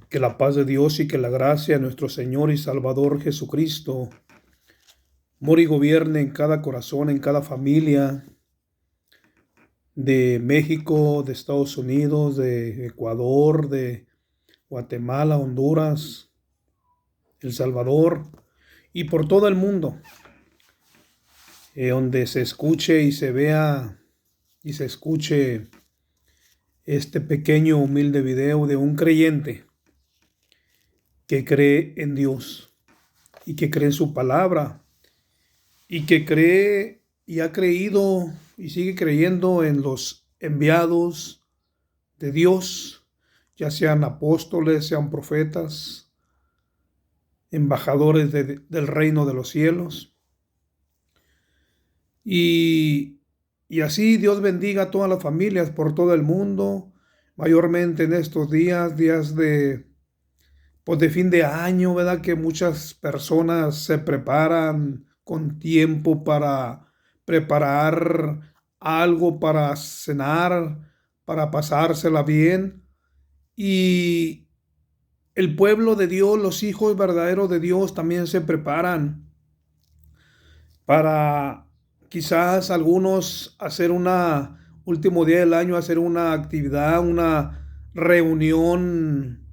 Que la paz de Dios y que la gracia de nuestro Señor y Salvador Jesucristo mora y gobierne en cada corazón, en cada familia de México, de Estados Unidos, de Ecuador, de Guatemala, Honduras, El Salvador y por todo el mundo, donde se escuche y se vea y se escuche este pequeño humilde video de un creyente que cree en Dios y que cree en su palabra y que cree y ha creído y sigue creyendo en los enviados de Dios, ya sean apóstoles, sean profetas, embajadores del reino de los cielos. Y así Dios bendiga a todas las familias por todo el mundo, mayormente en estos días de fin de año, ¿verdad? Que muchas personas se preparan con tiempo para preparar algo para cenar, para pasársela bien. Y el pueblo de Dios, los hijos verdaderos de Dios también se preparan para quizás algunos hacer último día del año, hacer una actividad, una reunión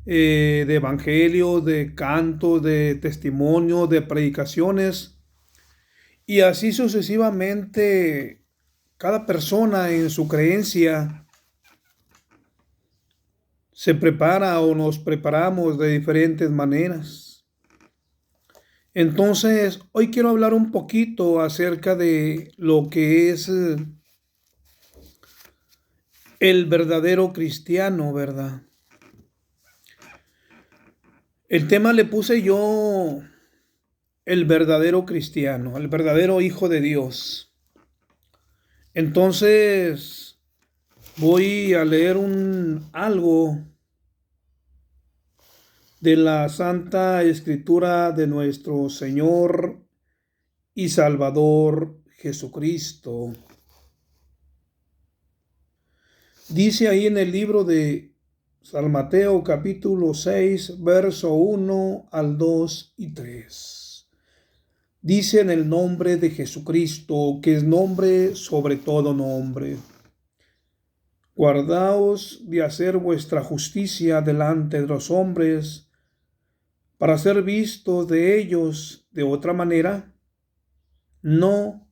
de evangelio, de cantos, de testimonios, de predicaciones. Y así sucesivamente, cada persona en su creencia se prepara o nos preparamos de diferentes maneras. Entonces, hoy quiero hablar un poquito acerca de lo que es el verdadero cristiano, ¿verdad? El tema le puse yo el verdadero cristiano, el verdadero hijo de Dios. Entonces, voy a leer algo de la Santa Escritura de nuestro Señor y Salvador Jesucristo. Dice ahí en el libro de San Mateo capítulo 6, verso 1 al 2 y 3. Dice en el nombre de Jesucristo, que es nombre sobre todo nombre. Guardaos de hacer vuestra justicia delante de los hombres, para ser vistos de ellos de otra manera, no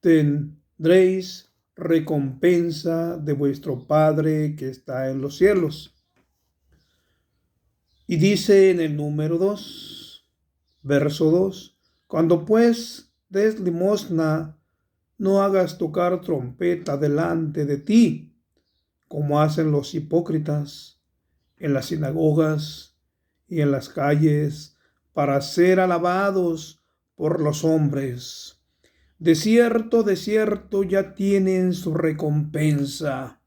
tendréis recompensa de vuestro Padre que está en los cielos. Y dice en el número 2, verso 2, cuando pues des limosna, no hagas tocar trompeta delante de ti, como hacen los hipócritas en las sinagogas y en las calles, para ser alabados por los hombres. De cierto, ya tienen su recompensa.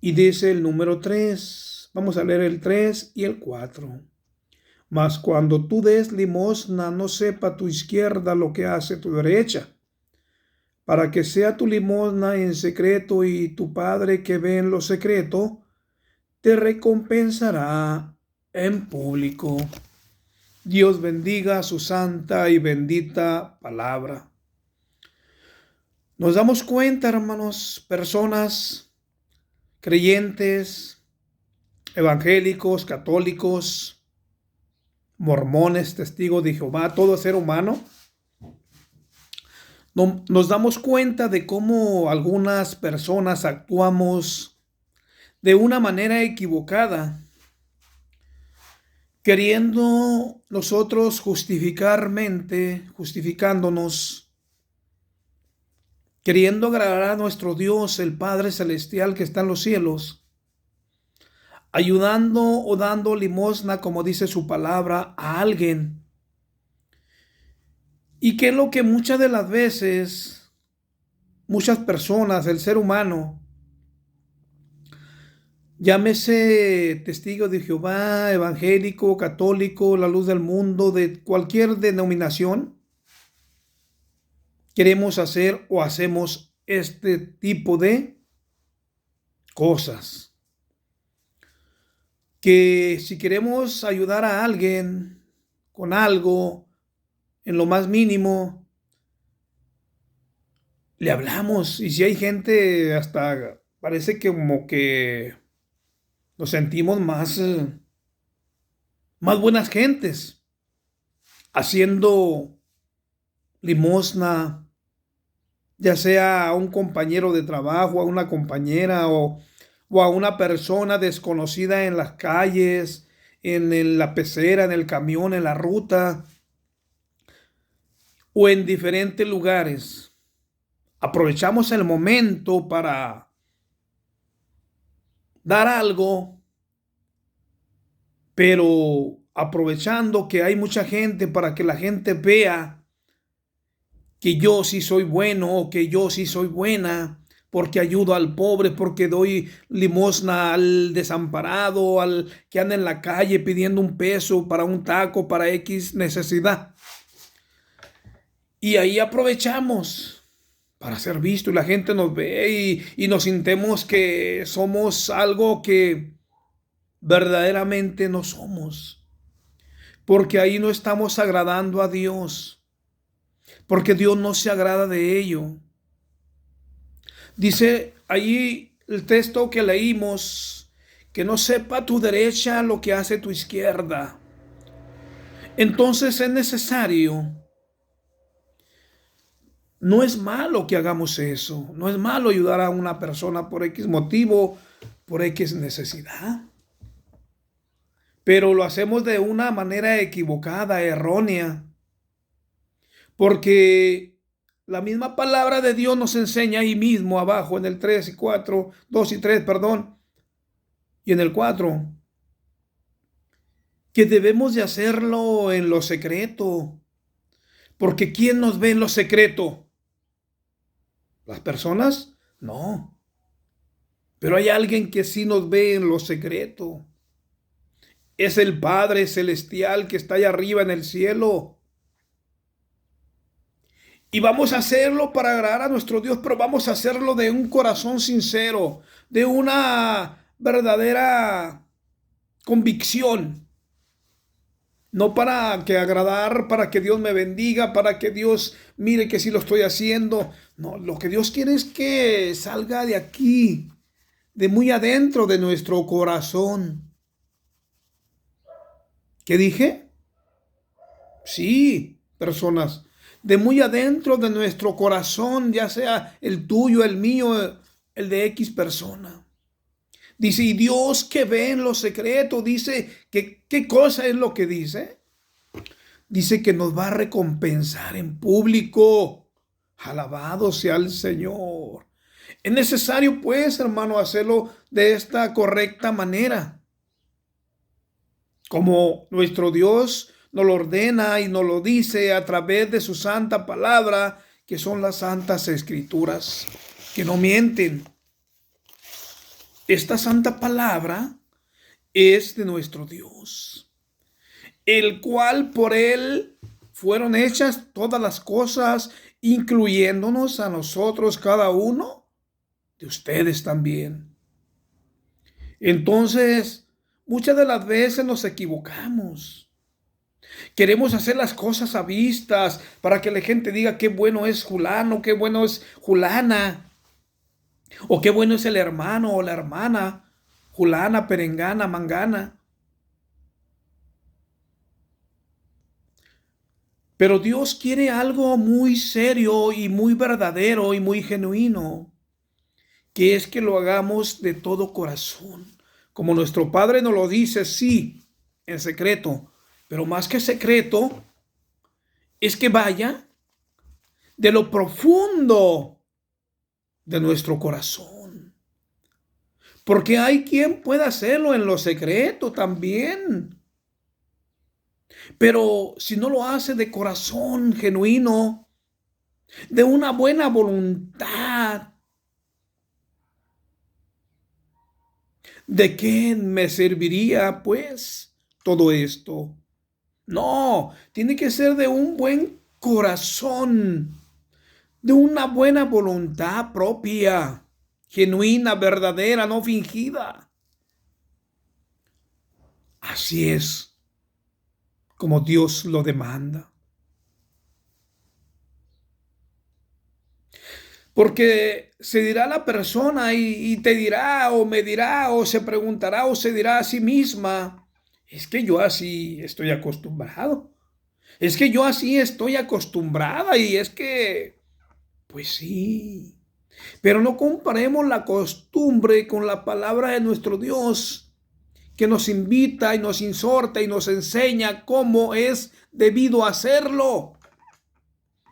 Y dice el número 3, vamos a leer el 3 y el 4. Mas cuando tú des limosna, no sepa tu izquierda lo que hace tu derecha, para que sea tu limosna en secreto, y tu Padre que ve en lo secreto te recompensará en público. Dios bendiga su santa y bendita palabra. Nos damos cuenta, hermanos, personas creyentes, evangélicos, católicos, mormones, testigos de Jehová, todo ser humano, nos damos cuenta de cómo algunas personas actuamos de una manera equivocada, queriendo nosotros justificándonos, queriendo agradar a nuestro Dios, el Padre Celestial que está en los cielos, ayudando o dando limosna, como dice su palabra, a alguien. Y que es lo que muchas de las veces, muchas personas, el ser humano, llámese testigo de Jehová, evangélico, católico, la luz del mundo, de cualquier denominación, queremos hacer o hacemos este tipo de cosas. Que si queremos ayudar a alguien con algo, en lo más mínimo, le hablamos. Y si hay gente, hasta parece que como que nos sentimos más buenas gentes, haciendo limosna, ya sea a un compañero de trabajo, a una compañera o a una persona desconocida en las calles, la pecera, en el camión, en la ruta o en diferentes lugares. Aprovechamos el momento para dar algo, pero aprovechando que hay mucha gente para que la gente vea que yo sí soy bueno o que yo sí soy buena, porque ayudo al pobre, porque doy limosna al desamparado, al que anda en la calle pidiendo un peso para un taco, para X necesidad. Y ahí aprovechamos para ser visto y la gente nos ve y nos sintemos que somos algo que verdaderamente no somos, porque ahí no estamos agradando a Dios, porque Dios no se agrada de ello. Dice allí el texto que leímos, que no sepa tu derecha lo que hace tu izquierda. Entonces es necesario, no es malo que hagamos eso, no es malo ayudar a una persona por X motivo, por X necesidad, pero lo hacemos de una manera equivocada, errónea, porque la misma palabra de Dios nos enseña ahí mismo abajo en el 3 y 4, 2 y 3, perdón, y en el 4, que debemos de hacerlo en lo secreto, porque ¿quién nos ve en lo secreto? ¿Las personas? No, pero hay alguien que sí nos ve en lo secreto. Es el Padre Celestial que está allá arriba en el cielo. Y vamos a hacerlo para agradar a nuestro Dios, pero vamos a hacerlo de un corazón sincero, de una verdadera convicción. No para que agradar, para que Dios me bendiga, para que Dios mire que sí lo estoy haciendo. No, lo que Dios quiere es que salga de aquí, de muy adentro de nuestro corazón. ¿Qué dije? Sí, personas, de muy adentro de nuestro corazón, ya sea el tuyo, el mío, el de X persona. Dice, y Dios que ve en lo secreto, dice, que, ¿qué cosa es lo que dice? Dice que nos va a recompensar en público. Alabado sea el Señor. Es necesario, pues, hermano, hacerlo de esta correcta manera. Como nuestro Dios nos lo ordena y nos lo dice a través de su santa palabra, que son las santas escrituras, que no mienten. Esta santa palabra es de nuestro Dios, el cual por él fueron hechas todas las cosas, incluyéndonos a nosotros, cada uno de ustedes también. Entonces, muchas de las veces nos equivocamos. Queremos hacer las cosas a vistas para que la gente diga qué bueno es fulano, qué bueno es fulana, o qué bueno es el hermano o la hermana, fulana, perengana, mangana. Pero Dios quiere algo muy serio y muy verdadero y muy genuino, que es que lo hagamos de todo corazón. Como nuestro Padre nos lo dice, sí, en secreto, pero más que secreto, es que vaya de lo profundo de nuestro corazón. Porque hay quien pueda hacerlo en lo secreto también. Pero si no lo hace de corazón genuino, de una buena voluntad, ¿de qué me serviría pues todo esto? No, tiene que ser de un buen corazón, de una buena voluntad propia, genuina, verdadera, no fingida. Así es como Dios lo demanda. Porque se dirá la persona y te dirá o me dirá o se preguntará o se dirá a sí misma, es que yo así estoy acostumbrado, es que yo así estoy acostumbrada y es que, pues sí, pero no comparemos la costumbre con la palabra de nuestro Dios, que nos invita y nos exhorta y nos enseña cómo es debido hacerlo.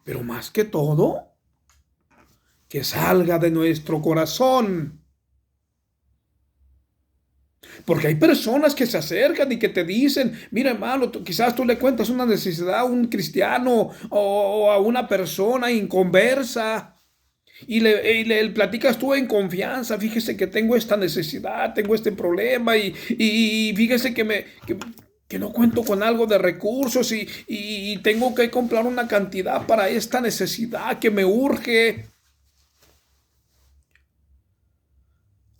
Pero más que todo, que salga de nuestro corazón. Porque hay personas que se acercan y que te dicen, mira hermano, quizás tú le cuentas una necesidad a un cristiano o a una persona inconversa y le platicas tú en confianza, fíjese que tengo esta necesidad, tengo este problema y fíjese que no cuento con algo de recursos y tengo que comprar una cantidad para esta necesidad que me urge.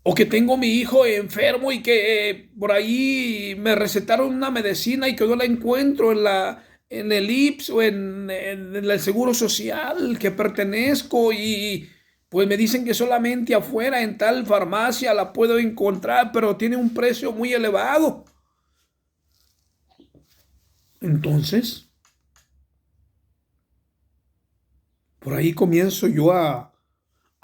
O que tengo mi hijo enfermo y que por ahí me recetaron una medicina y que yo la encuentro en el IPS o en el Seguro Social que pertenezco y pues me dicen que solamente afuera en tal farmacia la puedo encontrar, pero tiene un precio muy elevado. Entonces, por ahí comienzo yo a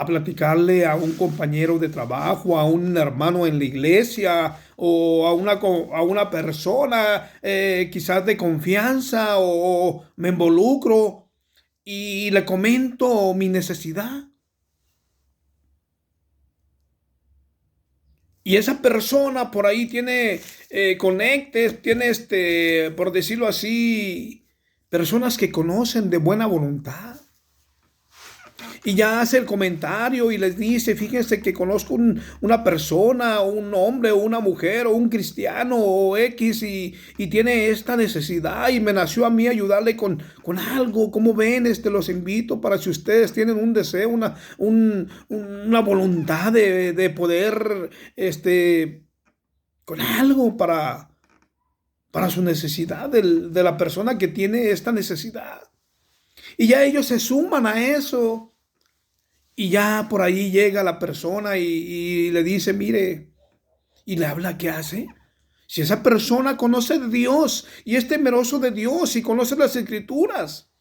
platicarle a un compañero de trabajo, a un hermano en la iglesia o a una persona quizás de confianza o me involucro y le comento mi necesidad. Y esa persona por ahí tiene conectes, tiene por decirlo así, personas que conocen de buena voluntad. Y ya hace el comentario y les dice, fíjense que conozco una persona, un hombre o una mujer o un cristiano o X y tiene esta necesidad y me nació a mí ayudarle con algo. ¿Cómo ven? Los invito para si ustedes tienen un deseo, una voluntad de poder, con algo para su necesidad de la persona que tiene esta necesidad. Y ya ellos se suman a eso. Y ya por ahí llega la persona y le dice, mire, y le habla, ¿qué hace? Si esa persona conoce de Dios y es temeroso de Dios y conoce las escrituras,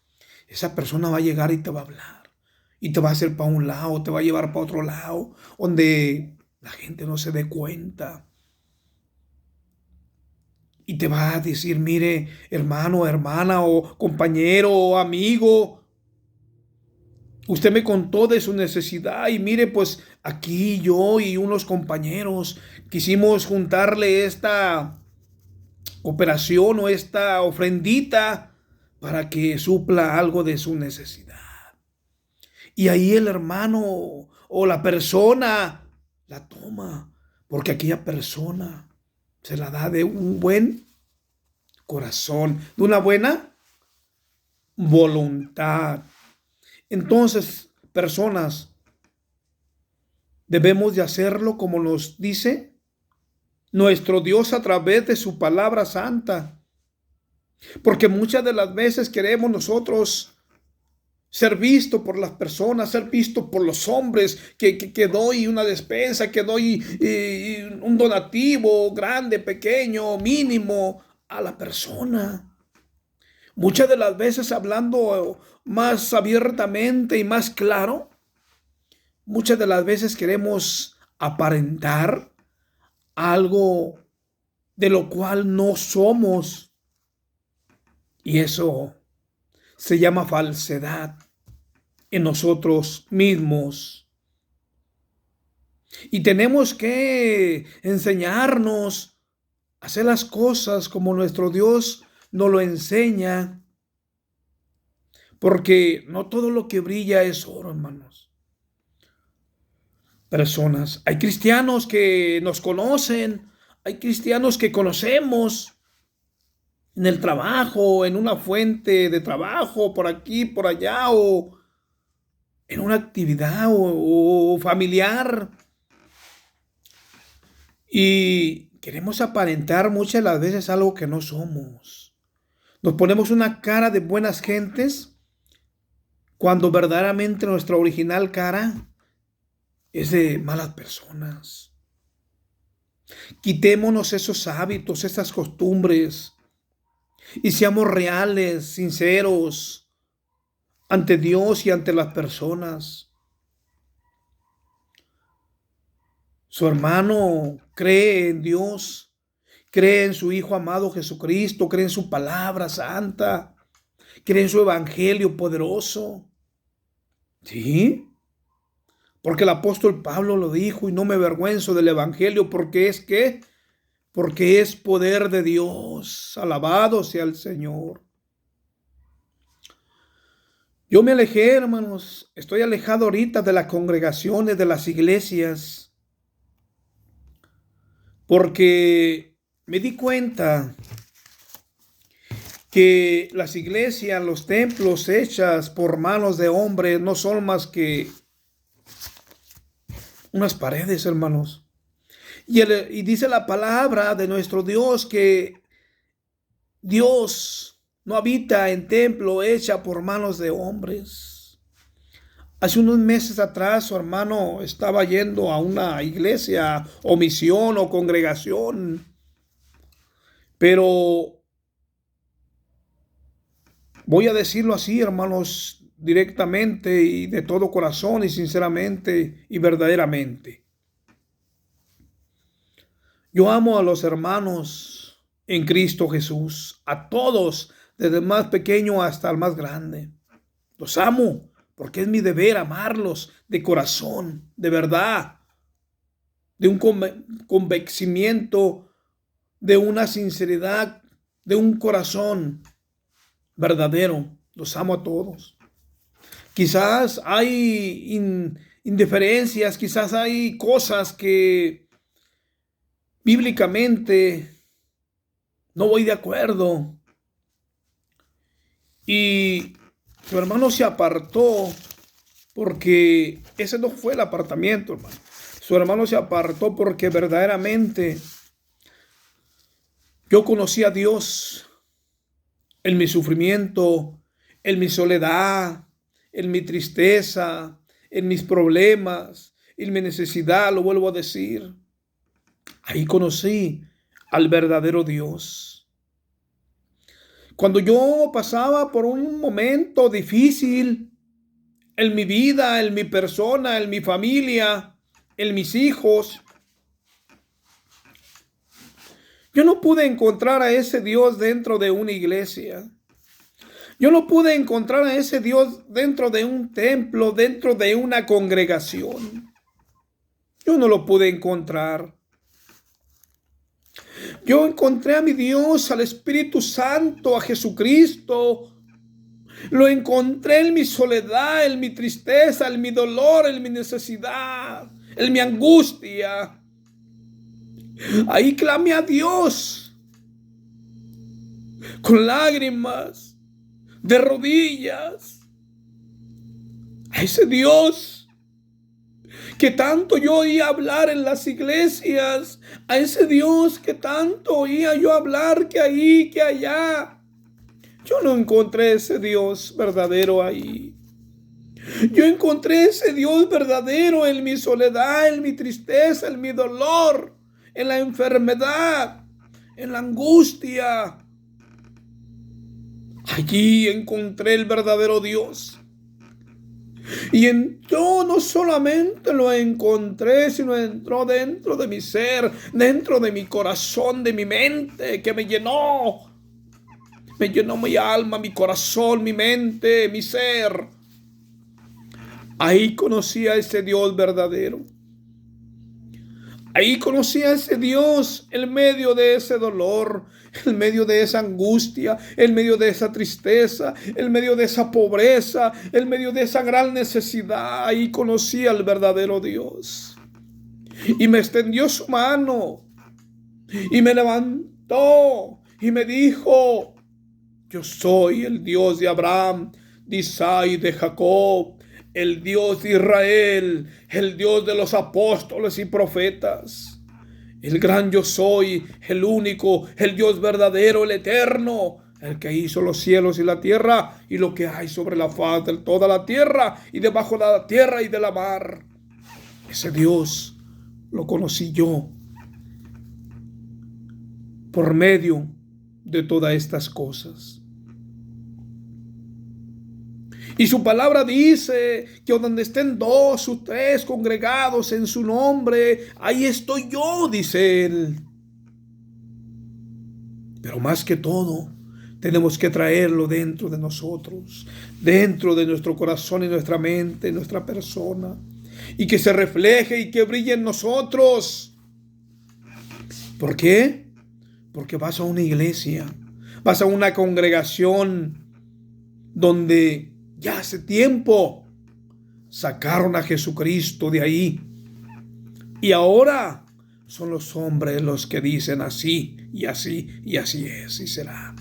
esa persona va a llegar y te va a hablar. Y te va a hacer para un lado, te va a llevar para otro lado, donde la gente no se dé cuenta. Y te va a decir, mire, hermano, hermana, o compañero, o amigo, usted me contó de su necesidad y mire, pues aquí yo y unos compañeros quisimos juntarle esta operación o esta ofrendita para que supla algo de su necesidad. Y ahí el hermano o la persona la toma, porque aquella persona se la da de un buen corazón, de una buena voluntad. Entonces, personas, debemos de hacerlo como nos dice nuestro Dios a través de su palabra santa. Porque muchas de las veces queremos nosotros ser visto por las personas, ser visto por los hombres, que doy una despensa, que doy un donativo grande, pequeño, mínimo a la persona. Muchas de las veces hablando más abiertamente y más claro, muchas de las veces queremos aparentar algo de lo cual no somos. Y eso se llama falsedad en nosotros mismos. Y tenemos que enseñarnos a hacer las cosas como nuestro Dios nos lo enseña. Porque no todo lo que brilla es oro, hermanos. Personas, hay cristianos que nos conocen, hay cristianos que conocemos en el trabajo, en una fuente de trabajo, por aquí, por allá, en una actividad o familiar y queremos aparentar muchas de las veces algo que no somos. Nos ponemos una cara de buenas gentes cuando verdaderamente nuestra original cara es de malas personas. Quitémonos esos hábitos, esas costumbres y seamos reales, sinceros ante Dios y ante las personas. Su hermano cree en Dios, cree en su Hijo amado Jesucristo, cree en su palabra santa, cree en su evangelio poderoso. ¿Sí? Porque el apóstol Pablo lo dijo, y no me avergüenzo del evangelio, porque es que, porque es poder de Dios. Alabado sea el Señor. Yo me alejé, hermanos, estoy alejado ahorita de las congregaciones, de las iglesias, porque me di cuenta que las iglesias, los templos hechas por manos de hombres no son más que unas paredes, hermanos. Y dice la palabra de nuestro Dios que Dios no habita en templo hecha por manos de hombres. Hace unos meses atrás su hermano estaba yendo a una iglesia o misión o congregación, pero voy a decirlo así, hermanos, directamente y de todo corazón y sinceramente y verdaderamente. Yo amo a los hermanos en Cristo Jesús, a todos, desde el más pequeño hasta el más grande. Los amo porque es mi deber amarlos de corazón, de verdad, de un convencimiento, de una sinceridad, de un corazón verdadero. Los amo a todos. Quizás hay indiferencias, quizás hay cosas que bíblicamente no voy de acuerdo. Y su hermano se apartó porque ese no fue el apartamiento, hermano. Su hermano se apartó porque verdaderamente yo conocí a Dios en mi sufrimiento, en mi soledad, en mi tristeza, en mis problemas, en mi necesidad, lo vuelvo a decir. Ahí conocí al verdadero Dios. Cuando yo pasaba por un momento difícil en mi vida, en mi persona, en mi familia, en mis hijos, yo no pude encontrar a ese Dios dentro de una iglesia. Yo no pude encontrar a ese Dios dentro de un templo, dentro de una congregación. Yo no lo pude encontrar. Yo encontré a mi Dios, al Espíritu Santo, a Jesucristo. Lo encontré en mi soledad, en mi tristeza, en mi dolor, en mi necesidad, en mi angustia. Ahí clamé a Dios con lágrimas, de rodillas, a ese Dios que tanto yo oía hablar en las iglesias, a ese Dios que tanto oía yo hablar que ahí, que allá. Yo no encontré ese Dios verdadero ahí. Yo encontré ese Dios verdadero en mi soledad, en mi tristeza, en mi dolor, en la enfermedad, en la angustia. Allí encontré el verdadero Dios. Y entró, no solamente lo encontré, sino entró dentro de mi ser, dentro de mi corazón, de mi mente, que me llenó. Me llenó mi alma, mi corazón, mi mente, mi ser. Ahí conocí a ese Dios verdadero. Ahí conocí a ese Dios en medio de ese dolor, en medio de esa angustia, en medio de esa tristeza, en medio de esa pobreza, en medio de esa gran necesidad. Ahí conocí al verdadero Dios. Y me extendió su mano y me levantó y me dijo: yo soy el Dios de Abraham, de Isaac y de Jacob. el Dios de Israel, el Dios de los apóstoles y profetas, el gran yo soy, el único, el Dios verdadero, el eterno, el que hizo los cielos y la tierra y lo que hay sobre la faz de toda la tierra y debajo de la tierra y de la mar. Ese Dios lo conocí yo por medio de todas estas cosas. Y su palabra dice que donde estén 2 o 3 congregados en su nombre, ahí estoy yo, dice él. Pero más que todo, tenemos que traerlo dentro de nosotros, dentro de nuestro corazón y nuestra mente, nuestra persona, y que se refleje y que brille en nosotros. ¿Por qué? Porque vas a una iglesia, vas a una congregación donde ya hace tiempo sacaron a Jesucristo de ahí. Y ahora son los hombres los que dicen así y así y así es y será.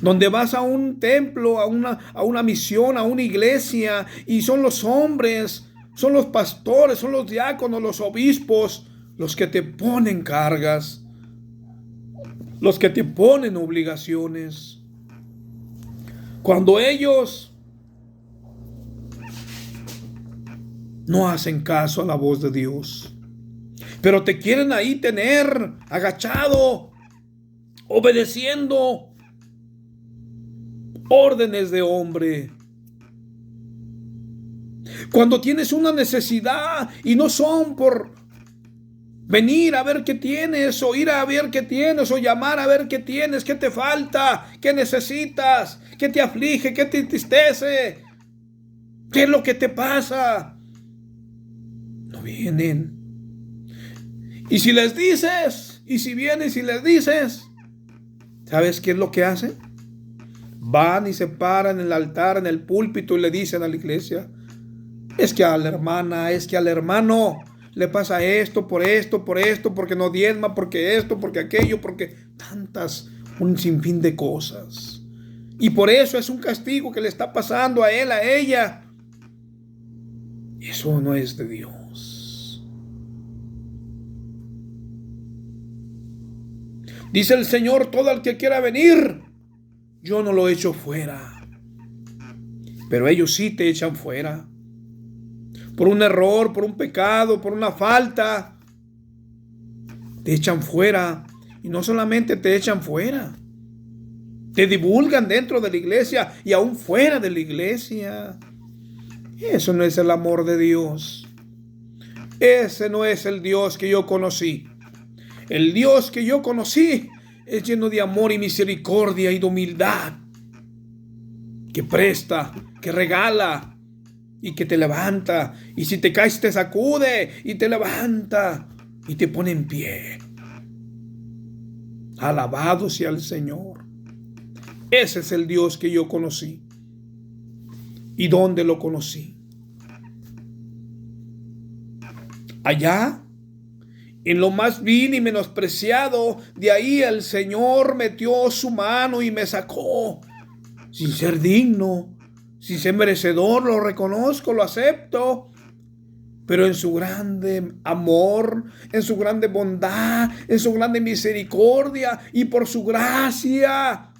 Donde vas a un templo, a una misión, a una iglesia, y son los hombres, son los pastores, son los diáconos, los obispos, los que te ponen cargas, los que te ponen obligaciones. Cuando ellos no hacen caso a la voz de Dios, pero te quieren ahí tener agachado, obedeciendo órdenes de hombre. Cuando tienes una necesidad y no son por venir a ver qué tienes, o ir a ver qué tienes, o llamar a ver qué tienes, qué te falta, qué necesitas, qué te aflige, qué te entristece, qué es lo que te pasa, no vienen. Y si les dices, y si vienes y les dices, ¿sabes qué es lo que hacen? Van y se paran en el altar, en el púlpito, y le dicen a la iglesia: es que a la hermana, es que al hermano le pasa esto, porque no diezma, porque esto, porque aquello, porque tantas, un sinfín de cosas. Y por eso es un castigo que le está pasando a él, a ella. Eso no es de Dios. Dice el Señor: todo el que quiera venir, yo no lo echo fuera. Pero ellos sí te echan fuera. Por un error, por un pecado, por una falta, te echan fuera. Y no solamente te echan fuera, te divulgan dentro de la iglesia y aún fuera de la iglesia. Eso no es el amor de Dios. Ese no es el Dios que yo conocí. El Dios que yo conocí es lleno de amor y misericordia y de humildad, que presta, que regala y que te levanta. Y si te caes, te sacude y te levanta y te pone en pie. Alabado sea el Señor. Ese es el Dios que yo conocí. ¿Y dónde lo conocí? Allá, en lo más vil y menospreciado, de ahí el Señor metió su mano y me sacó, sin ser digno, sin ser merecedor. Lo reconozco, lo acepto, pero en su grande amor, en su grande bondad, en su grande misericordia y por su gracia,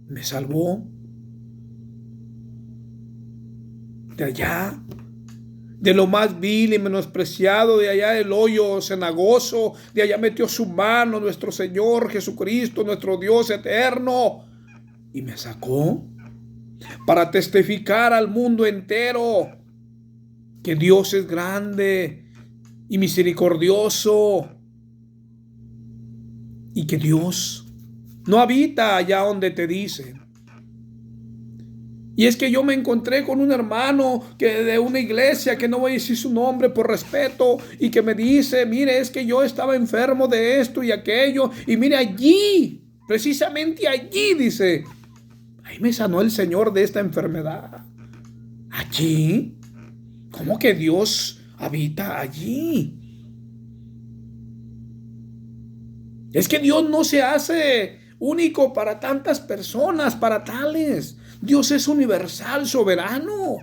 me salvó de allá, de lo más vil y menospreciado, de allá del hoyo cenagoso. De allá metió su mano nuestro Señor Jesucristo, nuestro Dios eterno, y me sacó para testificar al mundo entero que Dios es grande y misericordioso, y que Dios no habita allá donde te dicen. Y es que yo me encontré con un hermano que de una iglesia, que no voy a decir su nombre por respeto, y que me dice: mire, es que yo estaba enfermo de esto y aquello, y mire, allí, precisamente allí, dice, ahí me sanó el Señor de esta enfermedad. ¿Allí? ¿Cómo que Dios habita allí? Es que Dios no se hace único para tantas personas, para tales. Dios es universal, soberano.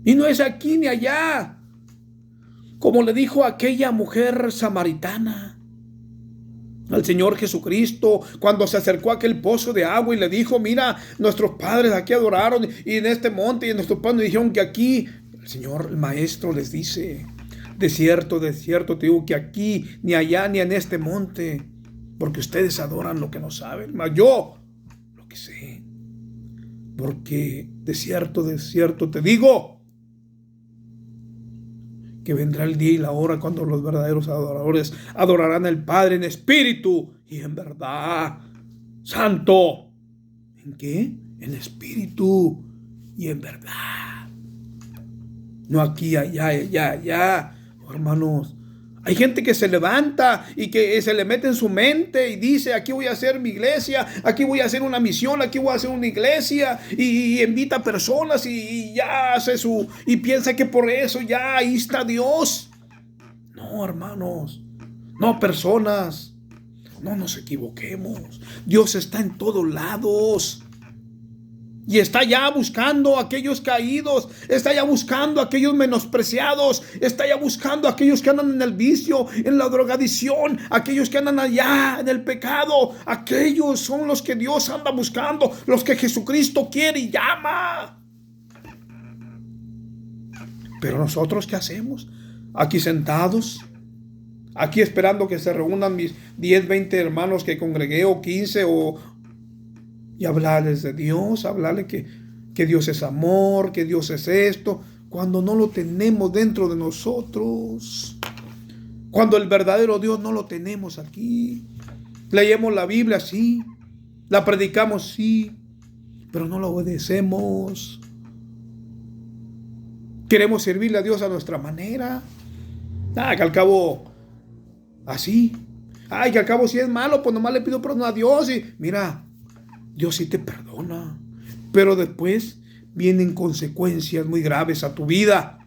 Y no es aquí ni allá. Como le dijo aquella mujer samaritana al Señor Jesucristo cuando se acercó a aquel pozo de agua y le dijo: mira, nuestros padres aquí adoraron y en este monte, y nuestros padres dijeron que aquí. El Señor, el Maestro, les dice: de cierto te digo que aquí, ni allá, ni en este monte, porque ustedes adoran lo que no saben, mas yo lo que sé. Porque de cierto te digo que vendrá el día y la hora cuando los verdaderos adoradores adorarán al Padre en espíritu y en verdad. Santo. ¿En qué? En espíritu y en verdad. No aquí, allá. Oh, hermanos, hay gente que se levanta y que se le mete en su mente y dice: aquí voy a hacer mi iglesia, aquí voy a hacer una misión, aquí voy a hacer una iglesia, y invita a personas y ya hace y piensa que por eso ya ahí está Dios. No, hermanos, no, personas, no nos equivoquemos. Dios está en todos lados. Y está ya buscando a aquellos caídos, está ya buscando a aquellos menospreciados, está ya buscando a aquellos que andan en el vicio, en la drogadicción, aquellos que andan allá en el pecado. Aquellos son los que Dios anda buscando, los que Jesucristo quiere y llama. Pero nosotros, ¿qué hacemos? Aquí sentados, aquí esperando que se reúnan mis 10, 20 hermanos que congregué, o 15, y hablarles de Dios, hablarles que Dios es amor, que Dios es esto, cuando no lo tenemos dentro de nosotros, cuando el verdadero Dios no lo tenemos aquí. Leemos la Biblia, sí, la predicamos, sí, pero no la obedecemos. Queremos servirle a Dios a nuestra manera. Que al cabo, así. Que al cabo, si es malo, pues nomás le pido perdón a Dios y mira, Dios sí te perdona, pero después vienen consecuencias muy graves a tu vida.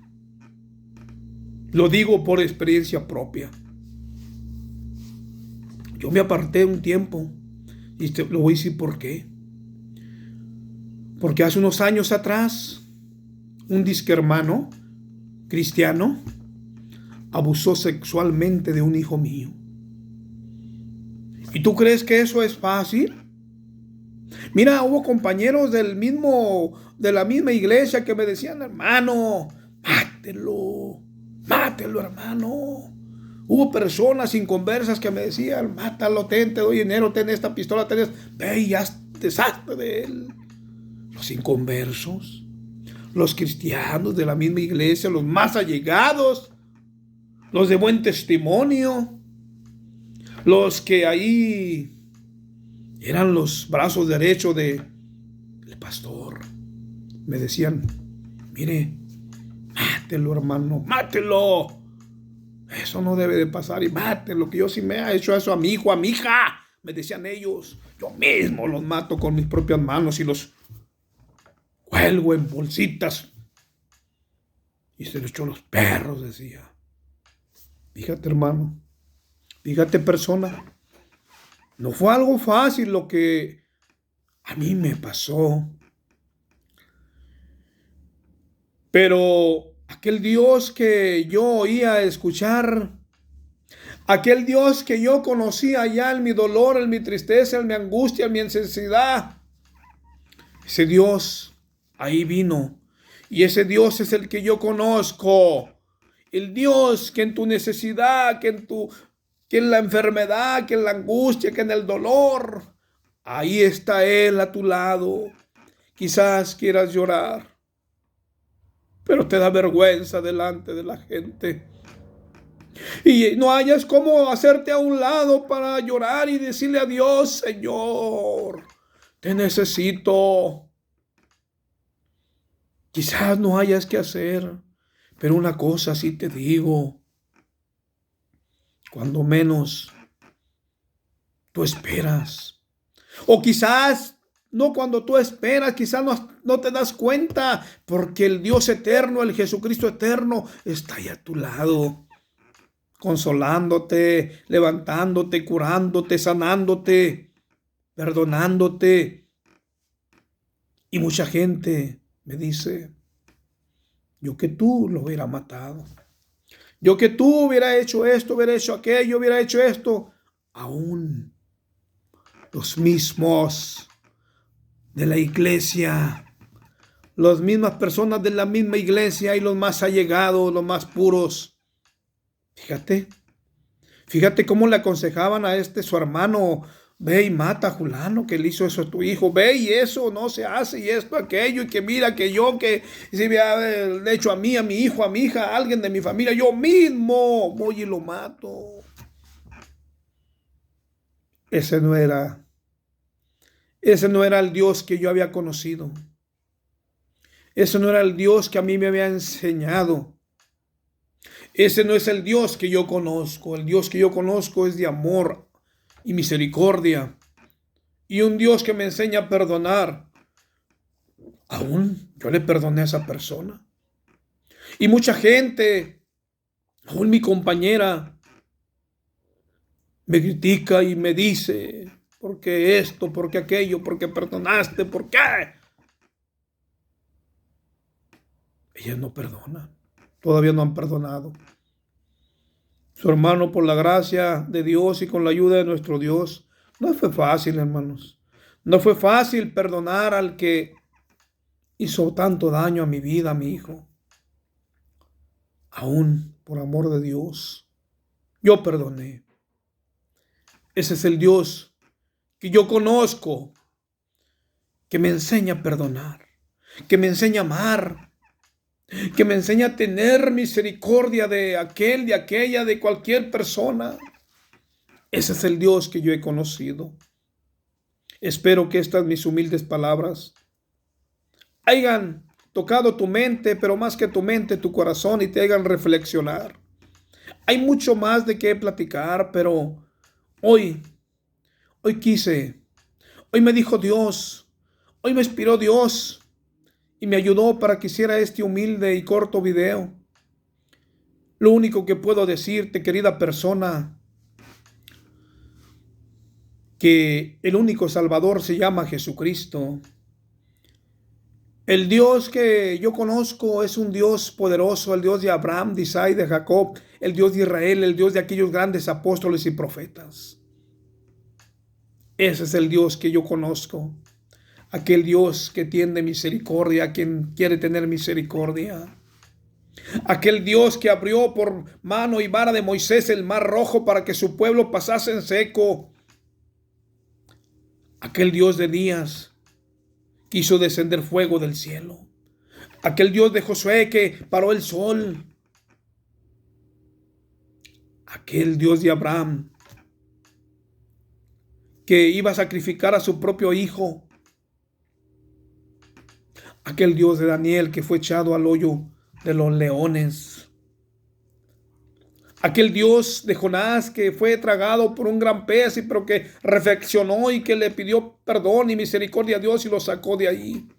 Lo digo por experiencia propia. Yo me aparté un tiempo y lo voy a decir por qué. Porque hace unos años atrás, un disque hermano cristiano abusó sexualmente de un hijo mío. ¿Y tú crees que eso es fácil? Mira, hubo compañeros de la misma iglesia que me decían: hermano, mátelo, hermano. Hubo personas inconversas que me decían: mátalo, te doy dinero, ten esta pistola, ve y ya deshazte de él. Los inconversos, los cristianos de la misma iglesia, los más allegados, los de buen testimonio, los que ahí eran los brazos derechos del pastor, me decían: mire, mátelo, hermano, mátelo. Eso no debe de pasar, y mátelo, que yo sí me he hecho eso a mi hijo, a mi hija. Me decían ellos. Yo mismo los mato con mis propias manos y los cuelgo en bolsitas y se los echo a los perros, decía. Fíjate, hermano, fíjate, persona. No fue algo fácil lo que a mí me pasó. Pero aquel Dios que yo oía escuchar, aquel Dios que yo conocía ya en mi dolor, en mi tristeza, en mi angustia, en mi necesidad, ese Dios ahí vino. Y ese Dios es el que yo conozco. El Dios que en tu necesidad, que en la enfermedad, que en la angustia, que en el dolor, ahí está Él a tu lado. Quizás quieras llorar, pero te da vergüenza delante de la gente. Y no hayas cómo hacerte a un lado para llorar y decirle a Dios: Señor, te necesito. Quizás no hayas que hacer, pero una cosa sí te digo: cuando menos tú esperas, o quizás no cuando tú esperas, quizás no te das cuenta, porque el Dios eterno, el Jesucristo eterno, está ahí a tu lado, consolándote, levantándote, curándote, sanándote, perdonándote. Y mucha gente me dice: Yo que tú lo hubiera matado. Yo que tú hubiera hecho esto, hubiera hecho aquello, hubiera hecho esto. Aún los mismos de la iglesia, las mismas personas de la misma iglesia y los más allegados, los más puros. Fíjate, fíjate cómo le aconsejaban a su hermano: ve y mata a Julano, que le hizo eso a tu hijo, ve y eso no se hace, y esto, aquello, y que mira que yo, que si me ha hecho a mí, a mi hijo, a mi hija, a alguien de mi familia, yo mismo voy y lo mato. Ese no era, ese no era el Dios que yo había conocido. Ese no era el Dios que a mí me había enseñado. Ese no es el Dios que yo conozco. El Dios que yo conozco es de amor y misericordia. Y un Dios que me enseña a perdonar. Aún yo le perdoné a esa persona. Y mucha gente, aún mi compañera, me critica y me dice: ¿por qué esto? ¿Por qué aquello? ¿Por qué perdonaste? ¿Por qué? Ellas no perdonan. Todavía no han perdonado. Su hermano, por la gracia de Dios y con la ayuda de nuestro Dios, no fue fácil, hermanos. No fue fácil perdonar al que hizo tanto daño a mi vida, a mi hijo. Aún por amor de Dios, yo perdoné. Ese es el Dios que yo conozco, que me enseña a perdonar, que me enseña a amar, que me enseña a tener misericordia de aquel, de aquella, de cualquier persona. Ese es el Dios que yo he conocido. Espero que estas mis humildes palabras hayan tocado tu mente, pero más que tu mente, tu corazón, y te hagan reflexionar. Hay mucho más de qué platicar, pero hoy quise, hoy me dijo Dios, hoy me inspiró Dios y me ayudó para que hiciera este humilde y corto video. Lo único que puedo decirte, querida persona, que el único Salvador se llama Jesucristo. El Dios que yo conozco es un Dios poderoso, el Dios de Abraham, de Isaac, de Jacob, el Dios de Israel, el Dios de aquellos grandes apóstoles y profetas. Ese es el Dios que yo conozco, aquel Dios que tiene misericordia, a quien quiere tener misericordia. Aquel Dios que abrió por mano y vara de Moisés el mar rojo para que su pueblo pasase en seco. Aquel Dios de Elías que hizo descender fuego del cielo. Aquel Dios de Josué que paró el sol. Aquel Dios de Abraham que iba a sacrificar a su propio hijo. Aquel Dios de Daniel que fue echado al hoyo de los leones. Aquel Dios de Jonás que fue tragado por un gran pez, pero que reflexionó y que le pidió perdón y misericordia a Dios y lo sacó de ahí.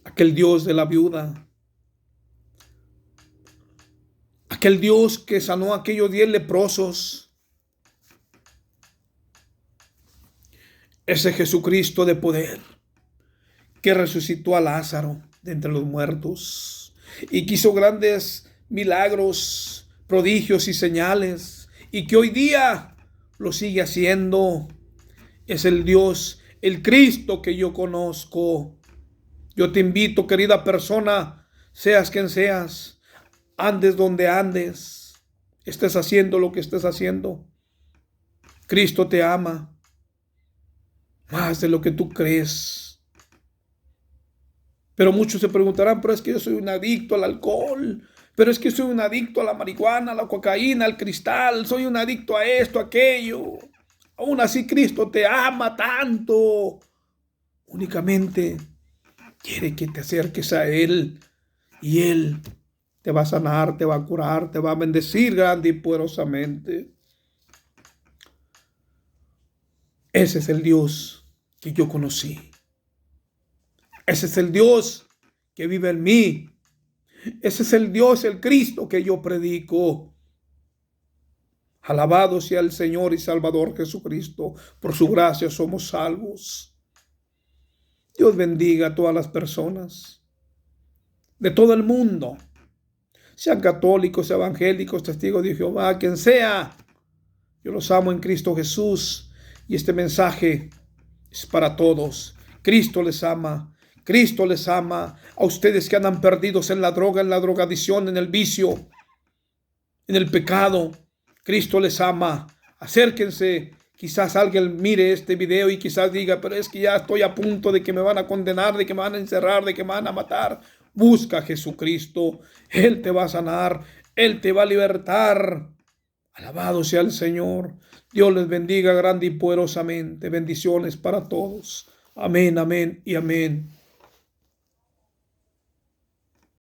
Aquel Dios de la viuda. Aquel Dios que sanó a aquellos 10 leprosos. Ese Jesucristo de poder que resucitó a Lázaro de entre los muertos y que hizo grandes milagros, prodigios y señales, y que hoy día lo sigue haciendo. Es el Dios, el Cristo que yo conozco. Yo te invito, querida persona, seas quien seas, andes donde andes, estés haciendo lo que estés haciendo. Cristo te ama más de lo que tú crees. Pero muchos se preguntarán: pero es que yo soy un adicto al alcohol, pero es que soy un adicto a la marihuana, a la cocaína, al cristal, soy un adicto a esto, a aquello. Aún así Cristo te ama tanto. Únicamente quiere que te acerques a Él y Él te va a sanar, te va a curar, te va a bendecir grande y poderosamente. Ese es el Dios que yo conocí. Ese es el Dios que vive en mí. Ese es el Dios, el Cristo que yo predico. Alabado sea el Señor y Salvador Jesucristo. Por su gracia somos salvos. Dios bendiga a todas las personas de todo el mundo, sean católicos, evangélicos, testigos de Jehová, quien sea. Yo los amo en Cristo Jesús y este mensaje es para todos. Cristo les ama. Cristo les ama. A ustedes que andan perdidos en la droga, en la drogadicción, en el vicio, en el pecado. Cristo les ama. Acérquense. Quizás alguien mire este video y quizás diga, pero es que ya estoy a punto de que me van a condenar, de que me van a encerrar, de que me van a matar. Busca a Jesucristo. Él te va a sanar. Él te va a libertar. Alabado sea el Señor. Dios les bendiga grande y poderosamente. Bendiciones para todos. Amén, amén y amén.